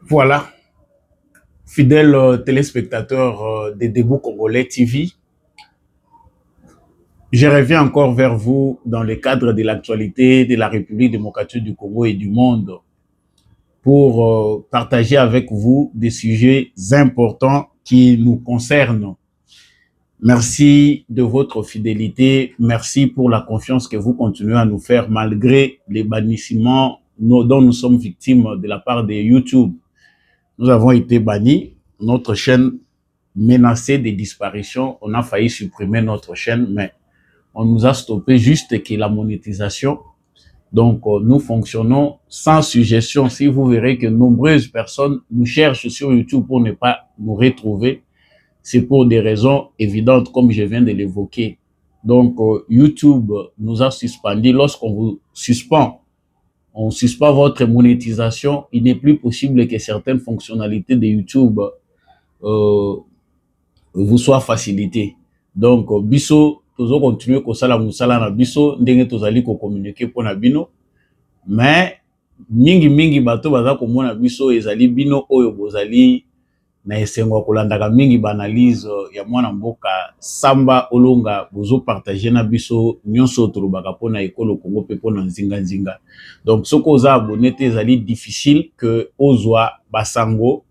Voilà, fidèles téléspectateurs des Debout Congolais TV, je reviens encore vers vous dans le cadre de l'actualité de la République démocratique du Congo et du monde pour partager avec vous des sujets importants qui nous concernent. Merci de votre fidélité, merci pour la confiance que vous continuez à nous faire malgré les bannissements dont nous sommes victimes de la part de YouTube. Nous avons été bannis, notre chaîne menacée de disparition, on a failli supprimer notre chaîne, mais on nous a stoppé juste que la monétisation. Donc, nous fonctionnons sans suggestion. Si vous verrez que nombreuses personnes nous cherchent sur YouTube pour ne pas nous retrouver, c'est pour des raisons évidentes, comme je viens de l'évoquer. Donc, YouTube nous a suspendu. Lorsqu'on vous suspend, on suspend votre monétisation, il n'est plus possible que certaines fonctionnalités de YouTube euh, vous soient facilitées. Donc, biso, toujours continuer kosala musala na biso, ndenge tozali ko communiquer pour na bino, mais mingi bato baza komona biso ezali bino oyo bozali na esengo kolandaka mingi banalise ya mwana mboka Samba Olonga bozo partager na biso nyonso tolobaka pona ekolo Congo pe pona nzinga. Donc soko oza abonné te ezali difficile que ozwa basango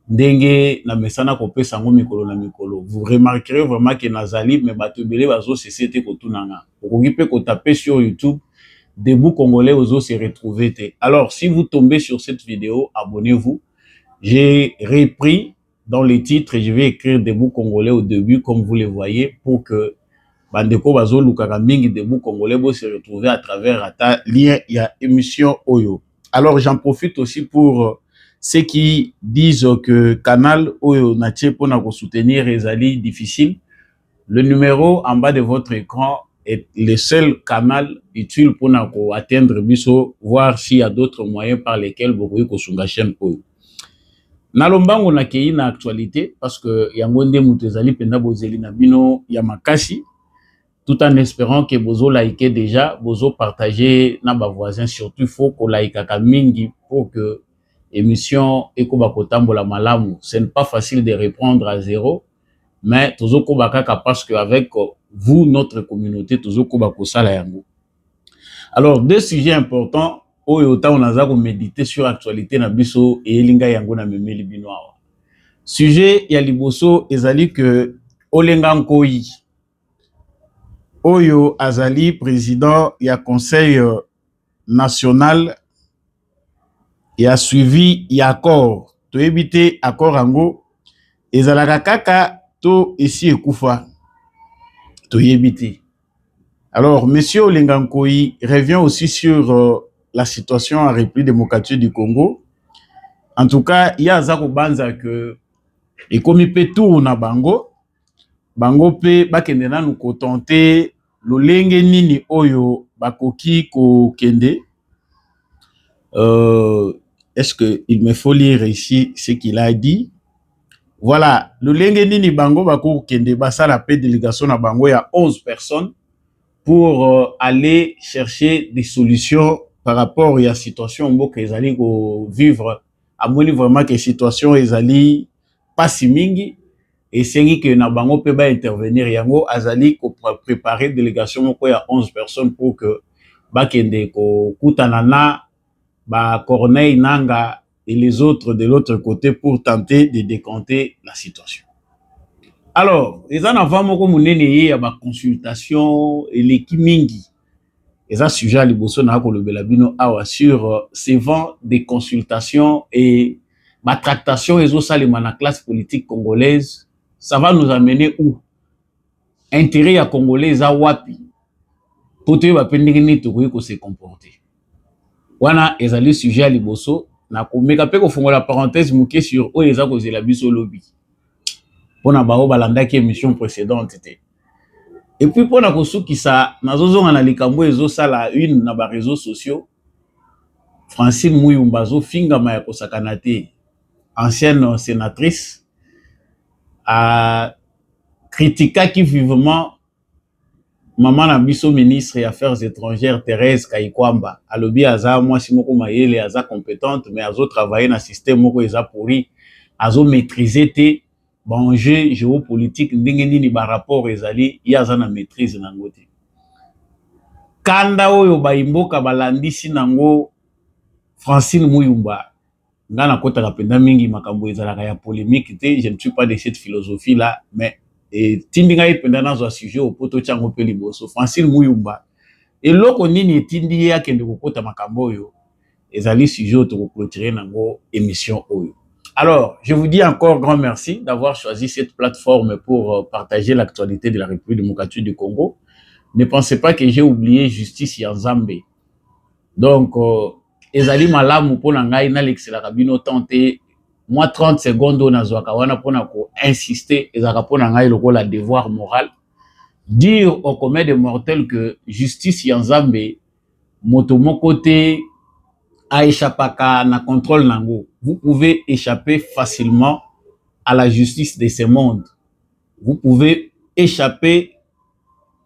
ndenge na mesana kopesa ngo mikolo na mikolo. Vous remarquerez vraiment que nazali mais bato ebele bazo cesser te kotunanga. Okoki pe ko taper sur YouTube Debout Congolais ozo se retrouver te. Alors si vous tombez sur cette vidéo, abonnez-vous. J'ai repris dans les titres et je vais écrire Debout Congolais au début, comme vous le voyez, pour que Bandeko Bazo Lukaka Mingi Debout Congolais bo se retrouver à travers un lien et émission Oyo. Alors j'en profite aussi pour ceux qui disent que Canal Oyo Natie pour soutenir Ezali difficile. Le numéro en bas de votre écran est le seul canal utile pour atteindre Biso, voir s'il y a d'autres moyens par lesquels vous pouvez kosunga chaîne Oyo. Nalombango na kei na actualité parce que yango nde mutu ezali penda bozeli na bino ya makasi, tout en espérant que bozo like déjà, bozo partager na ba voisins, surtout faut ko like ka mingi pour que émission ekoba kotambola malamu. Ce n'est pas facile de reprendre à zéro, mais tozo koba kaka parce que avec vous notre communauté tozo koba kosala yango. Alors deux sujets importants oyo ta onaza ko méditer sur actualité na biso et elinga yango na memeli bino awa. Sujet ya liboso ezali que Olenga Nkoyi oyo azali président ya conseil national ya suivi ya accord to ebité accord yango ezalaka kaka to esi ekufa to yebité. Alors monsieur Olenga Nkoyi revient aussi sur la situation en République démocratique du Congo. En tout cas, il y a Zako Banza que et comme il peut tout na bango pe bakende na nous contenter lolenge nini oyo bakoki ko kende. Est-ce que il me faut lire ici ce qu'il a dit? Voilà, lolenge nini bango bako kende basala pe délégation na bango ya 11 personnes pour aller chercher des solutions par rapport à la situation mboka ezali ko vivre. Amoni vraiment que situation ezali pas si mingi et c'est que na bango pe ba intervenir yango azali ko préparer délégation moko ya 11 personnes pour que bakende ko kutana na ba Corneille Nanga et les autres de l'autre côté pour tenter de décanter la situation. Alors, les en avant moko munene ya ba consultation et l'équipe mingi. Eza sujet à liboso na ko lobela bino awa sur ces vents des consultations et ma tractation ezo salema na classe politique congolaise. Ça va nous amener où? Intérêt ya congolais eza wapi? Poto ba pendeki ni to ko se comporter. Wana ezali sujet à liboso na ko meka pe ko fongola parenthèse muke sur o eza ko zela biso lobby. Pona bao balandaki émission précédente était. Et puis pona kosukisa nazozonga na likambo ezosala une na ba réseaux sociaux. Francine Muyumba zo finga ma ya kosakana te, ancienne sénatrice, a critiqué vivement maman na biso ministre des Affaires étrangères Thérèse Kayikwamba alobi aza mwasi moko mayele aza compétente mais azo travailler na système moko eza pourri azo maîtriser te enjeu géopolitique ndenge nini ba rapport ezali ya aza na maîtrise nango te kanda oyo baimboka balandisi nango Francine Muyumba nga na kotaka penda mingi makambo ezalaka ya polémique te je ne suis pas de cette philosophie là mais tindi ngai penda nazo sujet au poto chango pe liboso Francine Muyumba eloko nini etindi ye akende kokota makambo oyo ezali sujet to clôturer nango émission oyo. Alors, je vous dis encore grand merci d'avoir choisi cette plateforme pour partager l'actualité de la République démocratique du Congo. Ne pensez pas que j'ai oublié Justice Yanzambe. Donc, ezali malamu pona ngai na l'excellent bino tenter moi 30 secondes on azwaka wana pona ko insister ezaka pona ngai lokola devoir moral dire au commun des mortels que Justice Yanzambe moto moko te a échappaka na contrôle nango. Vous pouvez échapper facilement à la justice de ce monde. Vous pouvez échapper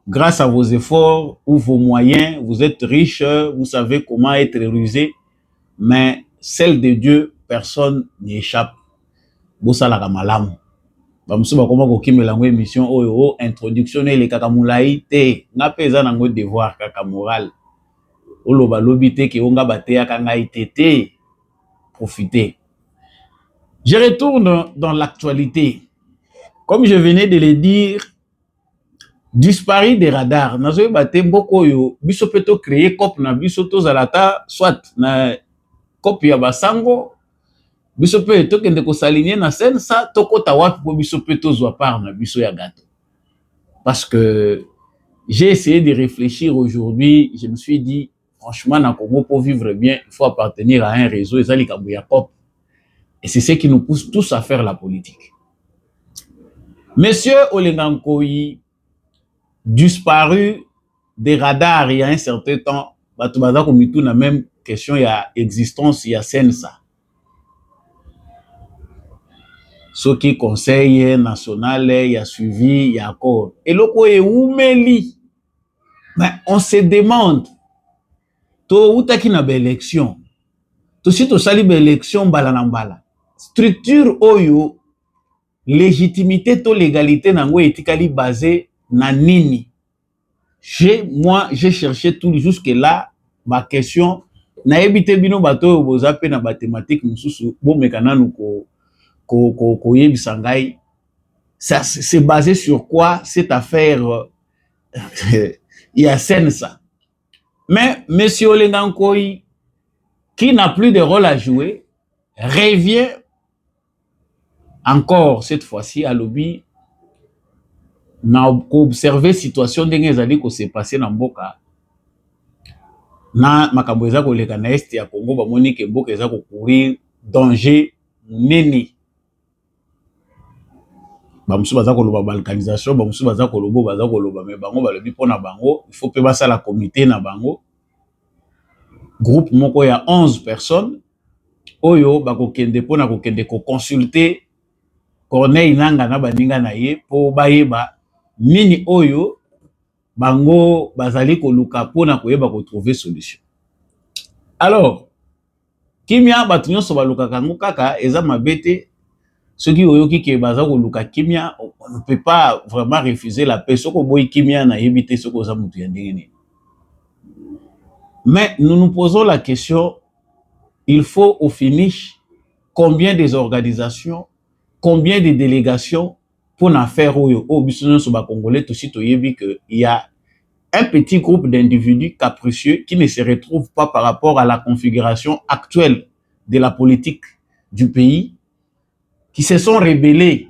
grâce à vos efforts ou vos moyens. Vous êtes riche, vous savez comment être rusé, mais celle de Dieu, personne n'y échappe. Bosala kamalamu. Bamusu bakoma kokimela ngo émission oyo introduction les kakamulai te. Nga peza nango devoir kaka moral. Oloba lobi te ke onga bateya kanga itete. Profitez. Je retourne dans l'actualité. Comme je venais de le dire, disparu des radars. Nazo bate mboko yo biso peto créer cop na biso to zalata soit na cop ya basango biso pe to kende ko s'aligner na scène ça to kota wapi po biso peto zwa part na biso ya gâteau. Parce que j'ai essayé de réfléchir aujourd'hui, je me suis dit franchement na Congo pour vivre bien, il faut appartenir à un réseau ezali kabu ya cop. Et c'est ce qui nous pousse tous à faire la politique. Monsieur Olengankoyi disparu des radars il y a un certain temps, batubaza komitu na même question il y a existence il y a sensa. Ce qui conseil national il y a suivi il y a accord. Et loko e oumeli. Mais on se demande to utaki na élection. To si to sali be élection mbala na mbala. Structure oyo légitimité to légalité nango etikali basé na nini. J'ai cherché tout jusque là ma question na ebité bino bato boza pe na mathématique mususu bo mekananu ko yebisa ngai ça c'est basé sur quoi cette affaire il y a ça. Mais monsieur Olengankoyi qui n'a plus de rôle à jouer revient encore cette fois-ci à lobby na observer situation ndenge ezali ko se passer na mboka na makambo eza ko leka na est ya Congo ba moni ke mboka eza ko courir danger munene ba musu baza ko loba balkanisation ba musu baza ko loba mais bango ba lobi pona bango il faut pe basa la comité na bango groupe moko ya 11 personnes oyo ba ko kende pona ko kende ko consulter Corneille Nanga na baninga na ye po bayeba nini oyo bango bazali koluka pona koyeba ko trouver solution. Alors kimia batu nyonso baluka kango kaka eza mabete soki oyoki ke baza koluka kimia on ne peut pas vraiment refuser la paix soko boy kimia na yebite soko za mutu ya ndenge. Mais nous nous posons la question, il faut au finish combien des organisations, combien de délégations pour en faire au biso sur ba congolais tout sito yebi que il y a un petit groupe d'individus capricieux qui ne se retrouvent pas par rapport à la configuration actuelle de la politique du pays qui se sont rebellés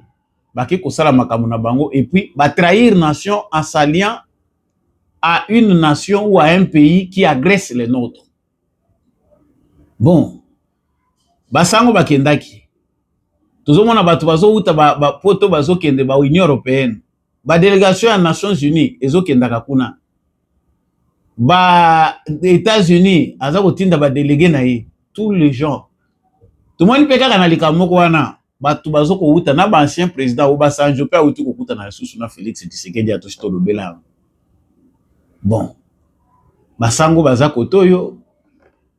baki kosala makambo na bango et puis ba trahir nation en s'alliant à une nation ou à un pays qui agresse les nôtres. Bon, basango bakendaki tozomona bato bazouta ba poto bazokende ba Union européenne ba délégation ya Nations Unies ezokendaka kuna ba États-Unis aza kotinda ba délégué na ye tous les gens tomoni pe kaka na likamoko wana bato bazoko uta na ba ancien président Obasanjo pe auti kokuta na susu na Félix Tshisekedi atoshito lobela Bon, basango baza kotoyo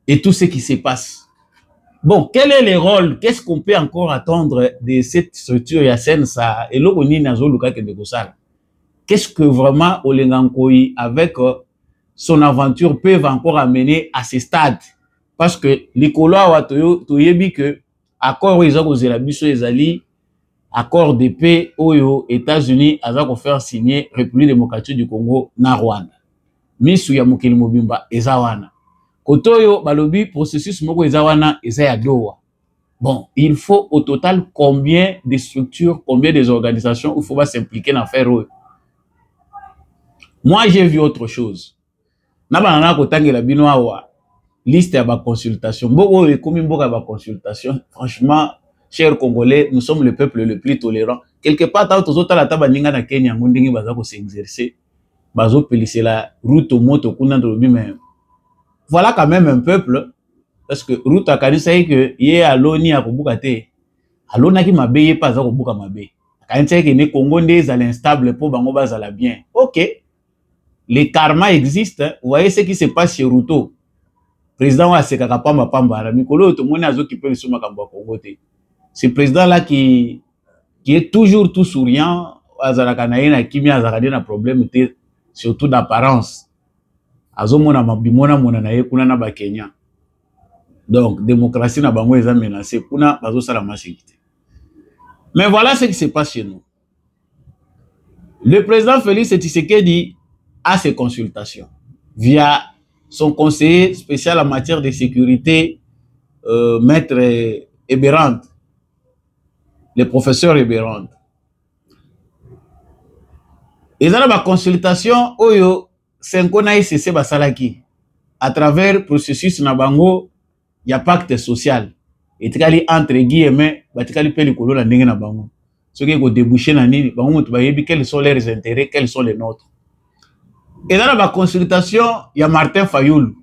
et tout ce qui se passe. Bon, quel est le rôle? Qu'est-ce qu'on peut encore attendre de cette structure Yassen ça et l'Okoni Nazoluka Kendekosal? Qu'est-ce que vraiment Olengankoi avec son aventure peuvent encore amener à ce stade? Parce que les Koloa Toyebi que accord ils ont la biso ezali accord de paix aux États-Unis azako faire signer République démocratique du Congo na Rwanda. Misu ya mokili mobimba ezawana. Kotoyo balobi processus moko ezawana eza ya Doha. Bon, il faut au total combien de structures, combien des organisations où il faut s'impliquer dans faire eux. Moi, j'ai vu autre chose. Nabanana kotangela bino awa liste ya ba consultation. Mboko ekomi mboka ba consultation. Franchement, chers Congolais, nous sommes le peuple le plus tolérant. Quelque part, tozotala ta baninga na Kenya ngondingi baza ko s'exercer. Bazo pelisela route moto kuna ndolobi mais voilà quand même un peuple parce que route akanisa que ye aloni akobuka te. Alona ki mabe ye pas akobuka mabe. Akanisa que ne Congo ndeza l'instable pour bango bazala bien. OK. Le karma existe, hein. Vous voyez ce qui se passe chez Ruto. Président wa sekaka pamba pamba mikolo to moni azo kipe le makambo Congo te. Ce président là qui est toujours tout souriant, azalaka na ye na kimi azalaka na problème te surtout d'apparence. Azo mona mabimona mona na ye kuna na ba Kenya. Donc démocratie na bango eza menacée kuna bazo sala masécurité. Mais voilà ce qui se passe chez nous. Le président Félix Tshisekedi a ses consultations via son conseiller spécial en matière de sécurité, maître Eberand, le professeur Eberand. Ils ont ma consultation oyo senkona ICC basalaki à travers processus na bango ya pacte social etikali entre guillemets batikali pe likolo na ndenge na bango soki ko déboucher na nini bango mutu bayebi quels sont leurs intérêts, quels sont les nôtres. Et dans la consultation, il y a Martin Fayoul,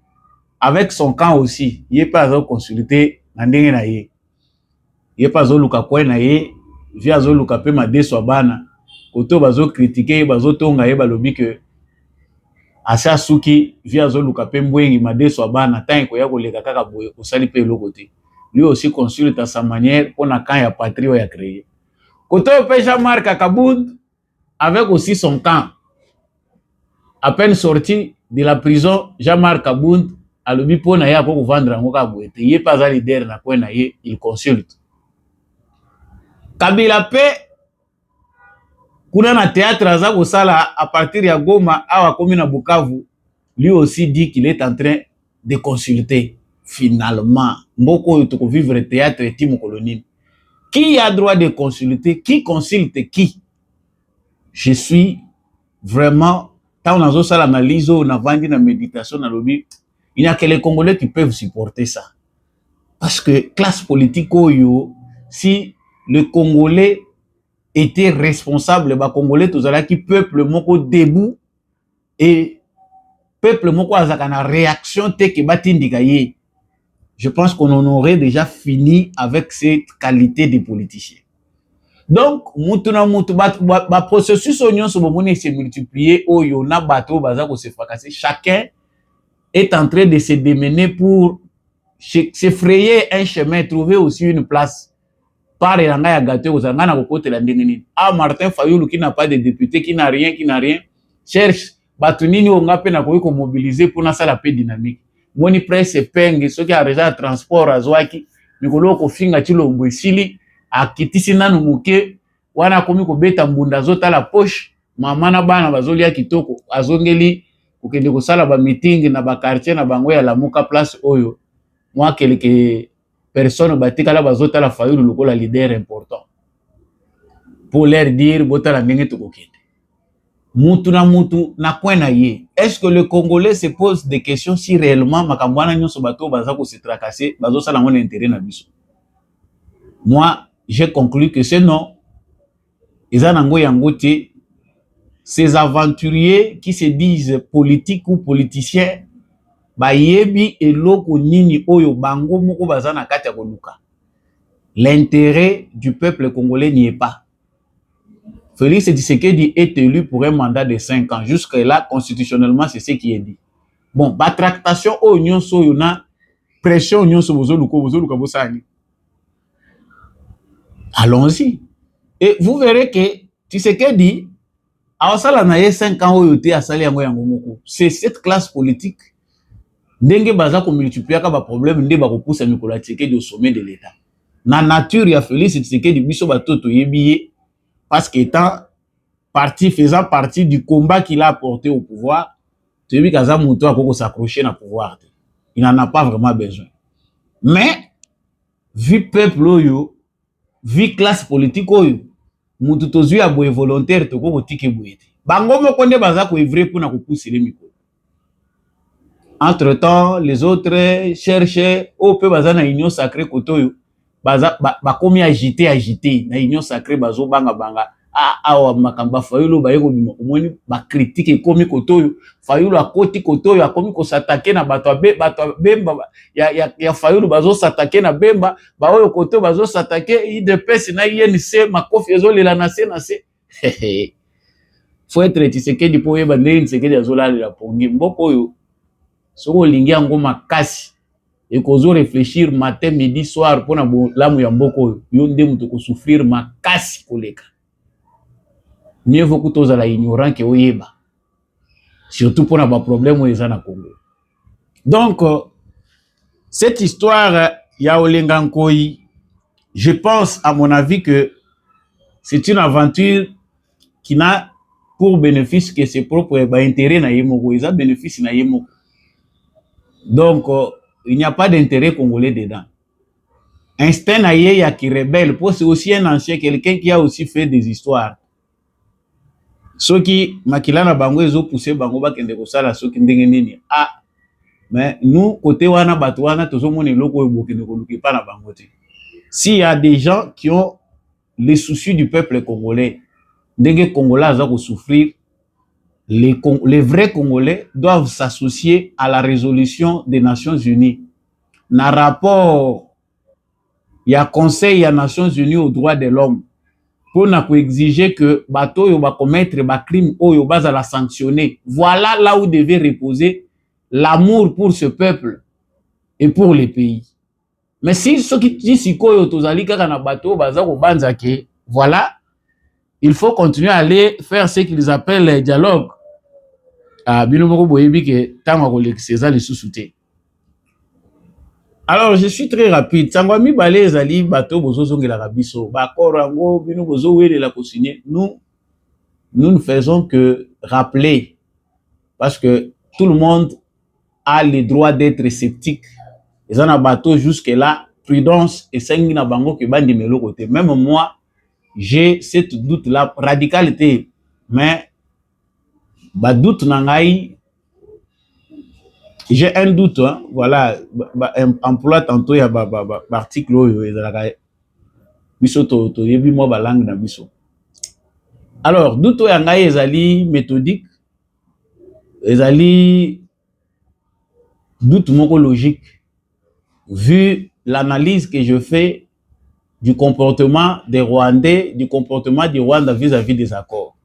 avec son camp aussi. Il n'est pas à consulter, il n'est pas à consulter, via Zoluka pe ma deswabana, koto bazo critiquer, bazo tonga yeba lobi que asa suki via Zoluka pe mbwengi ma deswabana, tant ko ya koleka kaka boye osali pe lokote. Lui aussi consulte à sa manière pour na camp ya patrie ya créer. Koto pe Jean-Marc Akaboud avec aussi son camp. À peine sorti de la prison, Jean-Marc Abound a le but pour naïa pour vendre un mokaboué. Il n'est pas à leader na quoi naïe, il consulte. Kabila P, kuna na théâtre aza kosala à partir ya Goma awa komi na Bukavu, lui aussi dit qu'il est en train de consulter. Finalement, mboko yotoko vivre théâtre et timo colonine. Qui a droit de consulter? Qui consulte qui? Je suis vraiment quand on a ça l'analyse, on a vendu la méditation, il n'y a que les Congolais qui peuvent supporter ça. Parce que classe politique, si le Congolais était responsable, les Congolais, tous ceux qui peuple moko debout et peuple moko azakana réaction te que batindikaye. Je pense qu'on en aurait déjà fini avec cette qualité de politiciens. Donc, ba processus oignon se multiplié au yona bateau baza ko se fracasser. Chacun est en train de se démener pour se frayer un chemin, trouver aussi une place. Par elanga ya gâteau aux angana kokote la ndengeni. Ah, Martin Fayoulou qui n'a pas de député, qui n'a rien, cherche batunini onga pe na ko mobiliser pour na sala paix dynamique. Moni presse penge ceux qui a déjà transport azwaki, mikolo ko finga chilombo isili akitisi nanu muke wana komi kobeta mbunda zota la poche mama na bana bazolia kitoko azongeli kokende kosala ba meeting na ba quartier na bango ya Lamuka place oyo moi quelques personnes batikala bazota la Fayoulou lokola leader important pour leur dire botala ndenge tokokende mutu na kwena ye. Est-ce que le Congolais se pose des questions si réellement makambwana nyonso bato baza ko se tracasser bazo sala ngone intérêt na biso? Moi j'ai conclu que c'est non. Ces aventuriers qui se disent politiques ou politiciens, bayebi eloko nini oyo bango moko bazana kati ya koluka. L'intérêt du peuple congolais n'y est pas. Félix Tshisekedi est élu pour un mandat de 5 ans. Jusque-là, constitutionnellement, c'est ce qui est dit. Bon, la tractation au union so yona pression union so bozo luka bosani. Allons-y. Et vous verrez que Tshisekedi a sala na ye 5 ans oyote a sali yango yango moko. C'est cette classe politique ndenge baza ko multiplier ka ba problème ndé ba ko poussa mikolo Tshisekedi au sommet de l'état. Na nature ya Félix Tshisekedi biso batoto yebiye parce qu'étant faisant partie du combat qu'il a apporté au pouvoir, tu vois qu'Aza Mouto a s'accrocher au pouvoir. Il n'en a pas vraiment besoin. Mais, vu peuple, vu classe politique, Mouto tozu a boye volontaire, to ko tike boye. Bango mo konde baza ko ivrer pour na ko pousser les micros. Entre-temps, les autres cherchaient au peu baza na union sacrée koto baza ba komi agité na union sacrée bazo banga awa makamba Fayulu ba yeko omoni ba critique ekomi koto Fayulu akoti koto akomi ko s'attaquer na bato bemba ya Fayulu bazo s'attaquer na bemba ba oyo koto bazo s'attaquer IDPS na INC makofi ezolela na se faut être Tshisekedi po yeba ndenge Tshisekedi azolalela pongi mboko oyo soko lingi yango makasi ekozo réfléchir matin midi soir pona lamu ya mboko oyo yo nde muto ko souffrir makasi koleka. Mieux vaut que tous les ignorants qui oyeba. Surtout pour avoir problème aux gens Congo. Donc, cette histoire, Yaolengankoi, je pense, à mon avis, que c'est une aventure qui n'a pour bénéfice que ses propres intérêts na yemoko. Ils ont bénéfice na yemoko. Donc, il n'y a pas d'intérêt congolais dedans. Instinct na ye ya qui rebelle, c'est aussi un ancien, quelqu'un qui a aussi fait des histoires. Soki makila na bango ezo pousser bango bakende kosala soki ndenge nini mais nous côté wana bato wana tozomona eloko oyo bokende koluki pa na bango te. S'il y a des gens qui ont les soucis du peuple congolais ndenge congolais aza ko souffrir, les vrais congolais doivent s'associer à la résolution des Nations Unies na rapport ya conseil ya Nations Unies aux droits de l'homme pour exiger que bato yo ba commettre ba crime oyo baza la sanctionner. Voilà là où devait reposer l'amour pour ce peuple et pour les pays. Mais si ce qui dit sikoyo tozali kaka na bato baza ko banza ke voilà, il faut continuer à aller faire ce qu'ils appellent le dialogue. Bino moko boyebi ke tango ko l'excesa les sous-souté. Alors, je suis très rapide. Sangwami balé zali bato bozo zongela kabiso. Ba korango bino bozo wele la consigner. Nous ne faisons que rappeler parce que tout le monde a le droit d'être sceptique. Et ça na bato jusque là prudence et sengi na bango ke bandi melo côté. Même moi, j'ai cette doute là radicalité mais ba doute na ngai. J'ai un doute, hein, voilà, emploi tantôt il y a article oyo ezalaka biso to yebi mo ba langue na biso. Alors, doute oyo ngai ezali méthodique, ezali doute moko logique vu l'analyse que je fais du comportement des Rwandais, du comportement du Rwanda vis-à-vis des accords.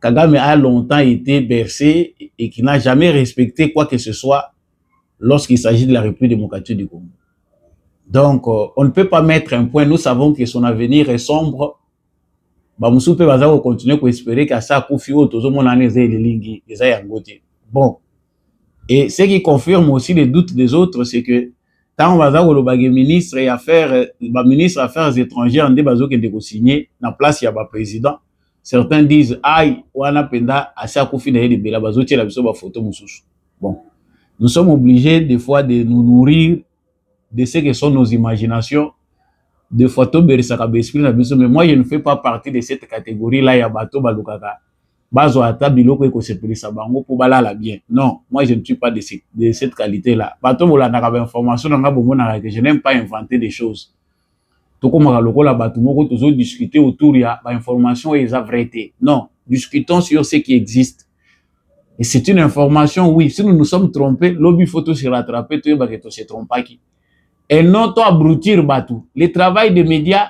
Kagame a longtemps été bercé et qui n'a jamais respecté quoi que ce soit lorsqu'il s'agit de la République démocratique du Congo. Donc, on ne peut pas mettre un point. Nous savons que son avenir est sombre. Bon, et ce qui confirme aussi les doutes des autres, c'est que tant on va le ministre et affaires, ministre affaires étrangères, on de signer la place, il y a le président. Certains disent, aïe, wana penda, asa koufi na yedi bela, bazo tia la biso ba photo moussous. Bon, nous sommes obligés des fois de nous nourrir de ce que sont nos imaginations, de photos berisaka besprit na biso, mais moi je ne fais pas partie de cette catégorie-là, ya bato balukaka. Bazo ata biloko eko sepelisa bango po balala bien. Non, moi je ne suis pas de cette qualité-là. Bato bolandaka ba information na nga bomona que je n'aime pas inventer des choses. Tokomaka lokola bato moko tozo discuter autour ya ba information et sa vérité. Non, discutons sur ce qui existe. Et c'est une information, oui, si nous nous sommes trompés, lobby photo se rattraper, tu es to se tromper qui. Et non to abrutir bato. Le travail des médias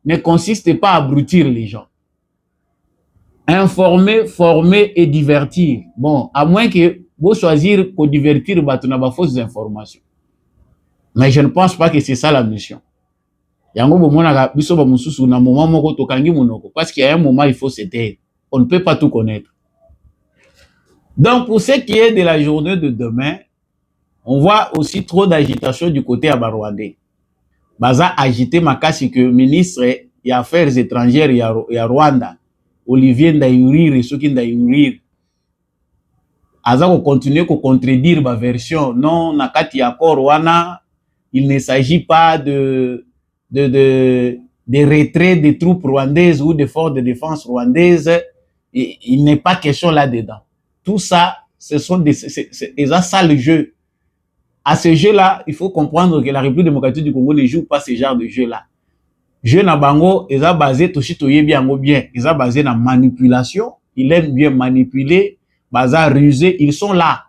ne consiste pas à abrutir les gens. Informer, former et divertir. Bon, à moins que vous choisir pour divertir, bah, tu n'as pas fausses informations. Mais je ne pense pas que c'est ça la mission. Yango bomona biso ba mususu na moment moko tokangi monoko parce qu'il y a un moment il faut se taire. On ne peut pas tout connaître. Donc pour ce qui est de la journée de demain, on voit aussi trop d'agitation du côté à Rwandais. Baza agité makasi que ministre des Affaires étrangères ya Rwanda, Olivier Ndayirire, soki Ndayirire, aza ko continuer ko contredire ba version non na kati ya accord wana, il ne s'agit pas de retrait des troupes rwandaises ou des forces de défense rwandaises. Il n'est pas question là-dedans. Tout ça, ce sont des, c'est ça le jeu. À ce jeu-là, il faut comprendre que la République démocratique du Congo ne joue pas ce genre de jeu-là. Jeu na bango, ils ont basé toshito yebiango bien, ils ont basé na manipulation. Ils aiment bien manipuler, baza rusé, ils sont là.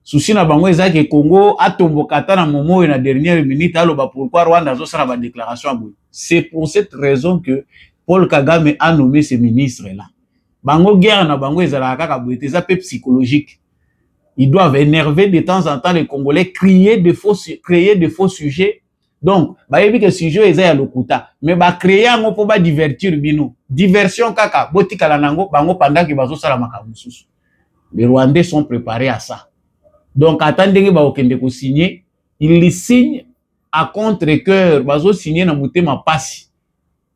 Souci na bango eza ke Congo atombokata na momo et na dernière minute aloba pourquoi Rwanda zo sala ba déclaration abou. C'est pour cette raison que Paul Kagame a nommé ce ministre là. Bango guerre na bango ezala kaka boete ça peu psychologique. Ils doivent énerver de temps en temps les Congolais, créer de faux sujets. Donc, bayebi que sujet eza ya lokuta, mais ba créer ngo po ba divertir bino. Diversion kaka, botikala nango bango pendant que bazo sala makambo susu. Les Rwandais sont préparés à ça. Donc, attendez que vous signer, il les signe à contre-cœur, bazo signer na mutema pasi.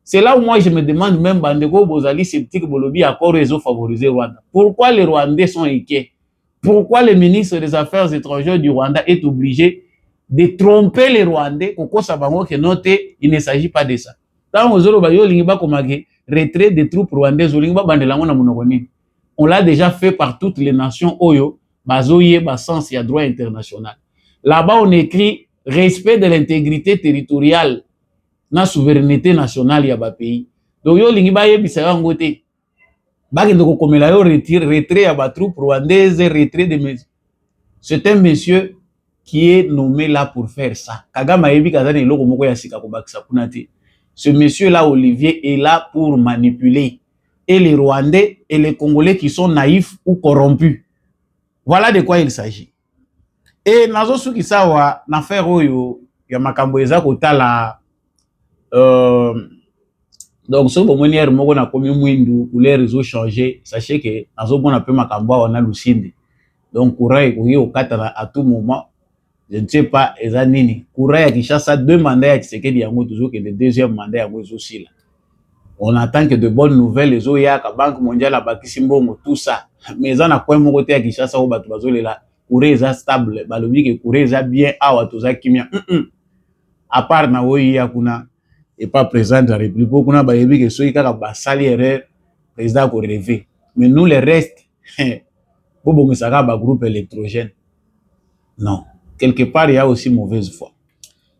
C'est là où moi je me demande même bandeko bozali sceptique bolobi accord réseau favorisé Rwanda. Pourquoi les Rwandais sont inquiets? Pourquoi le ministre des Affaires étrangères du Rwanda est obligé de tromper les Rwandais au sabango que noté, il ne s'agit pas de ça. Tant aux autres bayo lingiba komage retrait des troupes rwandaises lingiba bandelango na monokoni. On l'a déjà fait par toutes les nations oyo. Bazoye basens ya droit international. Là-bas, on écrit respect de l'intégrité territoriale, na souveraineté nationale ya ba pays. Donc yo lingi ba yebisa yango te. Ba kende ko komela yo retrait ya ba troupes rwandaises, retrait de mes. C'est un monsieur qui est nommé là pour faire ça. Kagame yebi kazana eloko moko ya sika ko bakisa kuna te. Ce monsieur là Olivier est là pour manipuler et les Rwandais et les Congolais qui sont naïfs ou corrompus. Voilà de quoi il s'agit. Et nazo suki sawa na faire oyo ya makambo eza kotala donc so bomonière moko na komi mwindu couleur zo changer, sachez que nazo bona pe makambo wana lusinde. Donc courant ekoki okata à tout moment. Je ne sais pas eza nini. Courant ya Kinshasa 2 mandats ya Tshisekedi yango toujours que le deuxième mandat yango zo sila. On attend que de bonnes nouvelles les oya ka Banque mondiale a bakisi mbongo tout ça. Mais ça na quoi mon côté à Kinshasa au bato bazolela courant eza stable balobi que courant eza bien awa toza kimia. À part na oya kuna et pas président de la République kuna ba yebi que soki kaka basali erreur président ko relever. Mais nous les restes bo bongo saka ba groupe électrogène. Non, quelque part il y a aussi mauvaise foi.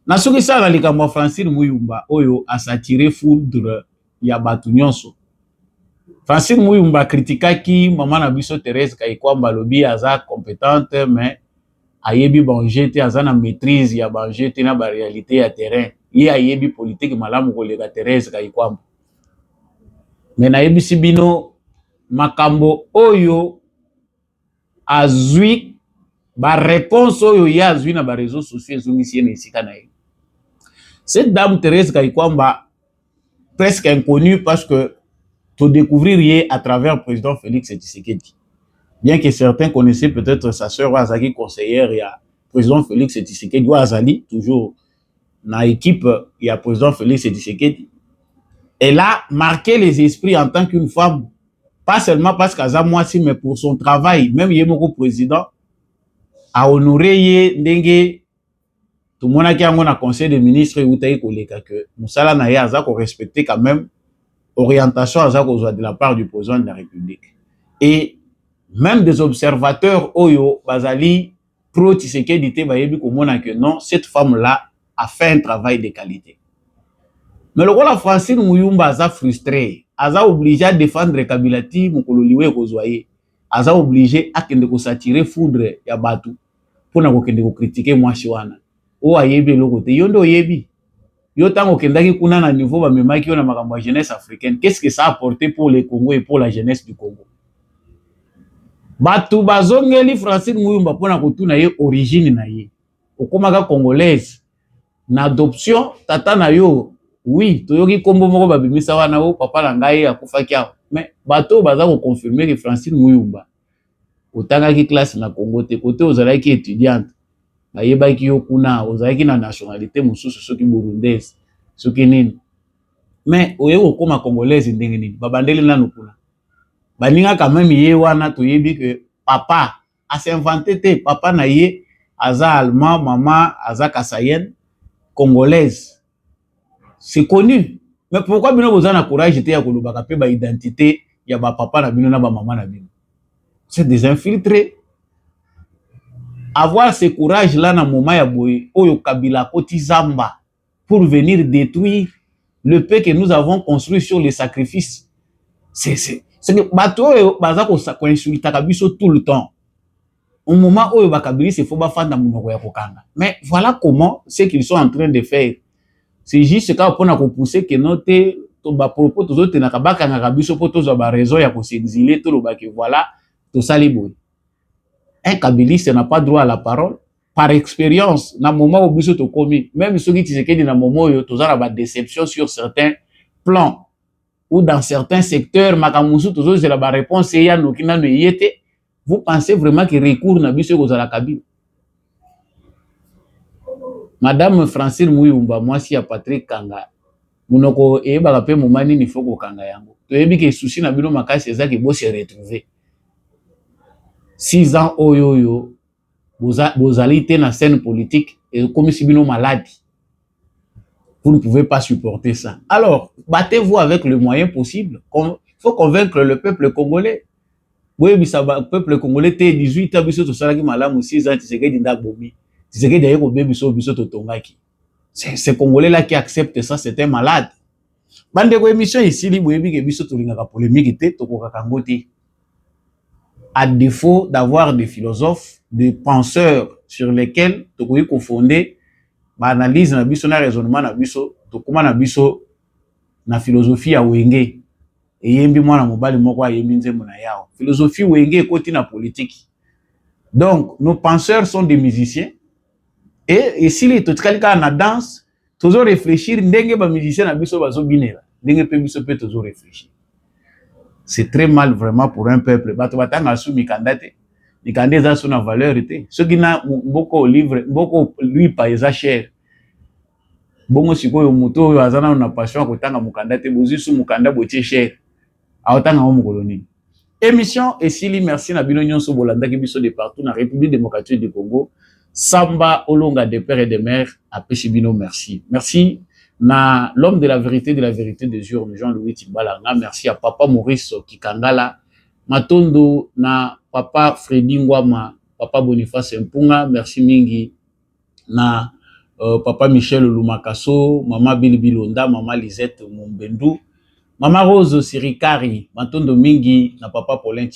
Na soki ça na likambo Francine Muyumba oyo a s'attirer foudre ya batu nyonso. Francine Muyumba kritikaki mama na biso Thérèse Kayikwamba lobi aza compétente mais ayebi banjete aza na maîtrise ya banjete na ba réalité ya terrain. Ye ayebi politique malamu koleka Thérèse Kayikwamba. Mais nayebisi bino makambo oyo azwi ba réponse oyo ya azwi na ba réseaux sociaux ezongisi na esika na ye. Cette dame Thérèse Kayikwamba presque inconnue parce que tout découvrir à travers le président Félix Tshisekedi. Bien que certains connaissaient peut-être sa sœur Azali conseillère, il y a président Félix Tshisekedi ou Azali, toujours dans l'équipe, il y a président Félix Tshisekedi. Elle a marqué les esprits en tant qu'une femme, pas seulement parce qu'Aza Mwasi, mais pour son travail, même Yemoko président, a honoré Ndenge, tout le monde qui a un conseil de ministre, que Moussala Naye Aza ko respecter quand même orientation de la part du président de la République. Et même des observateurs Oyo, Bazali, pro Tshisekedi te bayebi komona que non, cette femme-là a fait un travail de qualité. Mais le rôle de Francine Muyumba aza frustré, aza obligé à défendre Kabilati Mukololiwe Kozwaye, aza obligé à kende ko s'attirer foudre ya batu pour na ko kende ko critiquer mwasi wana. O ayebi loko te yondo yebi Yo tango kendaki kuna na niveau ba memaki yo na makambo ya jeunesse africaine. Qu'est-ce que ça a apporté pour le Congo et pour la jeunesse du Congo? Batu bazongeli Francine Muyumba pona kutuna ye origine na ye. Okomaka congolaise. Na adoption tata na yo. Oui, toyoki kombo moko babimisa wana o papa na ngai akufaki awa. Mais bato baza ko confirmer que Francine Muyumba otangaki classe na Congo te, côté ozalaki étudiante. Bayebaki yo kuna ozalaki na nationalité mosusu soki burundaise, soki nini. Mais oye okoma congolaise ndenge nini? Babandeli nanu kuna. Baninga quand même ye wana toyebi que papa a s'inventé te, papa na ye aza allemand, maman aza kassaïenne, congolaise. C'est connu. Mais pourquoi bino boza na courage te ya kolobaka pe ba identité ya ba papa na bino na ba maman na bino? C'est des infiltrés. Avoir ce courage là na moment ya boye oyo Kabila koti zamba pour venir détruire le paix que nous avons construit sur les sacrifices. C'est que bato oyo baza ko insulta biso tout le temps. Au moment oyo bakabili c'est faut ba fanda munoko ya kokanga. Mais voilà comment ce qu'ils sont en train de faire. C'est juste quand on a pousser que note to ba propos to zote na kabaka na biso po to zo ba raison ya ko s'exiler to lo ba que voilà to sali boy. Un kabiliste n'a pas droit à la parole. Par expérience, na moment où biso to komi, même ceux qui disent que na moment où to za ba déception sur certains plans ou dans certains secteurs, makamusu to zo la ba réponse ya no kina no yete. Vous pensez vraiment que recours na biso ko za la Kabila? Madame Francine Muyumba, moi si ya Patrick Kanga, munoko eba ka pe momani ni foko kanga yango. To yebi ke souci na bino makasi ezaki bo se retrouver. 6 ans oyoyo bozali te na scène politique et comme si bino maladie. Vous ne pouvez pas supporter ça. Alors, battez-vous avec le moyen possible. Il faut convaincre le peuple congolais. Oui, le peuple congolais te 18 ans biso to salaki malamu 6 ans Tshisekedi nda bomi. Tshisekedi aye ko bebiso biso to tongaki. C'est congolais là qui accepte ça, c'est un malade. Bande ko émission ici li boyebi ke biso to lingaka polémique te to ko kakango te. À défaut d'avoir des philosophes, des penseurs sur lesquels tu peux confonder l'analyse na biso na raisonnement na biso, to koma na biso na philosophie ya wenge. Et yembi mwana mobali moko yembi nzembo na yao. Philosophie wenge koti na politique. Donc nos penseurs sont des musiciens et si les totikalika na danse, toujours réfléchir ndenge ba musiciens na biso bazo binela. Ndenge pe biso pe toujours réfléchir. C'est très mal vraiment pour un peuple. Bato batanga sou mikandate. Mikande za sou na valeur te. Ce qui na beaucoup livre, beaucoup lui paisa cher. Bongo sikoyo muto oyo azana na passion kotanga mukandate bozi sou mukanda botie cher. Aotanga mo koloni. Émission esili merci na bino nyonso bolandaki biso de partout na République démocratique du Congo. Samba Olonga de père et de mère apesi bino merci. Merci. Na l'homme de la vérité des urnes, Jean-Louis Timbalanga. Merci à Papa Maurice Kikangala. Matondo na Papa Freddy Ngwama, Papa Boniface Mpunga. Merci mingi na Papa Michel Lumakaso, Mama Bilbilonda, Mama Lisette Mumbendu, Mama Rose Sirikari. Matondo mingi na Papa Paulin